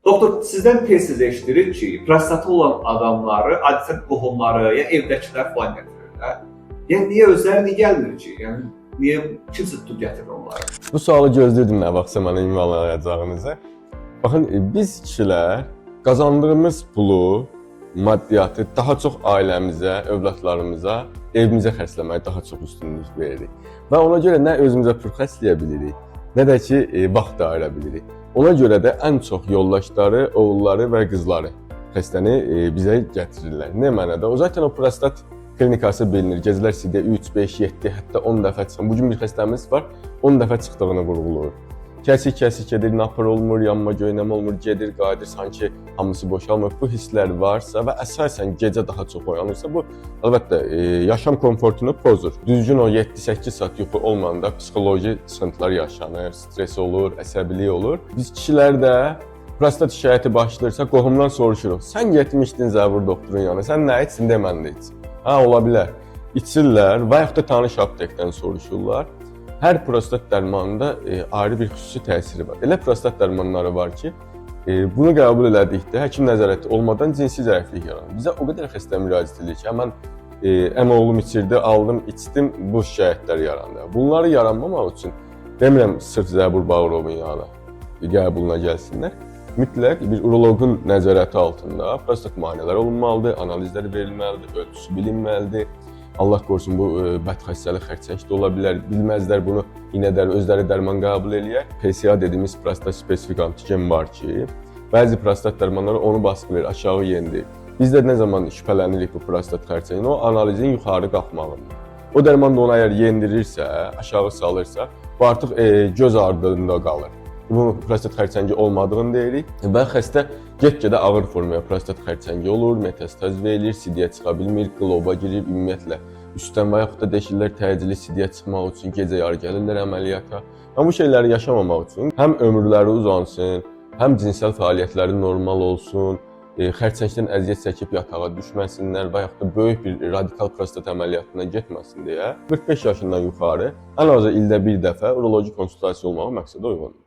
Doktor, sizdən tez-tez eşidirik ki, prostatı olan adamları adətən qohumları, ya evdəkilər falan gətirirlər. Yəni niyə özləri niyə gəlmir ki? Yəni niyə kimsə tutub gətirir onları? Bu sualı gözləyirdim nə vaxtsa mənə ünvanlayacağınızı. Baxın, biz kişilər qazandığımız pulu, maddiyatı daha çox ailəmizə, övladlarımıza, evimizə xərcləməyə daha çox üstünlük veririk. Və ona görə nə özümüzə pul xərcləyə bilirik, nə də ki, vaxt ayıra bilirik. Ona görə də ən çox yoldaşları, oğulları və qızları xəstəni bizə gətirirlər. Nə mənada? Zaten o prostat klinikası bilinir. Gecələr CD 3, 5, 7, hətta 10 dəfə çıxır. Bugün bir xəstəmiz var, 10 dəfə çıxdığını vurğulayır. Kəsik gedir, napır olmur, yanma göynəmə olmur, gedir, qayıdır, sanki hamısı boşalmır. Bu hisslər varsa və əsasən gecə daha çox oyanırsa, bu əlbəttə yaşam komfortunu pozur. Düzgün o 7-8 saat yuxu olmayanda psixoloji sıxıntılar yaşanır, stres olur, əsəbilik olur. Biz kişilər də prostat şikayəti başlayırsa qohumdan soruşuruq. Sən getmişdin zəvur doktorun yanına, sən nə etsin deməndə iç. Ha, ola bilər. İçirlər və yaxud da tanış aptekdən soruşurlar. Hər prostat dərmanında ayrı bir xüsusi təsiri var. Elə prostat dərmanları var ki, bunu qəbul elədikdə həkim nəzarəti olmadan cinsi zəiflik yaranır. Bizə o qədər xəstə müraciət edir ki, mən əmioğlum içirdi, aldım, içdim, bu şikayətlər yarandı. Bunları yaranmamaq üçün demirəm sırf Zəbur Bağırovun yanına qəbuluna gəlsinlər. Mütləq bir uroloqun nəzarəti altında prostat müayinələri olunmalıdır, analizlər verilməlidir, ölçüsü bilinməlidir. Allah qorusun, bu bədxəstəlik xərçəng də ola bilər, bilməzlər bunu, yenə də özləri dərman qəbul eləyər. PSA dediyimiz prostat spesifik antigen var ki, bəzi prostat dərmanları onu baskı verir, aşağı yendir. Biz də nə zaman şübhələnirik bu prostat xərçəngin, o analizin yuxarı qalxmağında. O dərman da onu əgər yendirirsə, aşağı salırsa, bu artıq göz ardında qalır. Bu prostat xərçəngi olmadığını deyirik və xəstə get-gedə ağır formaya prostat xərçəngi olur, metastaz verilir, sidiyə çıxa bilmir, qloba girir, ümumiyyətlə üstdən və yaxud da deşirlər təcili sidiyə çıxmaq üçün gecə yarı gəlirlər əməliyyata. Amma bu şeyləri yaşamamaq üçün həm ömürləri uzansın, həm cinsel fəaliyyətləri normal olsun, xərçəngdən əziyyət çəkib yatağa düşməsinlər və yaxud da böyük bir radikal prostat əməliyyatına getməsin deyə 45 yaşından yuxarı ən azı ildə bir dəfə uroloji konsultasiya olmağı məqsədə uyğundur.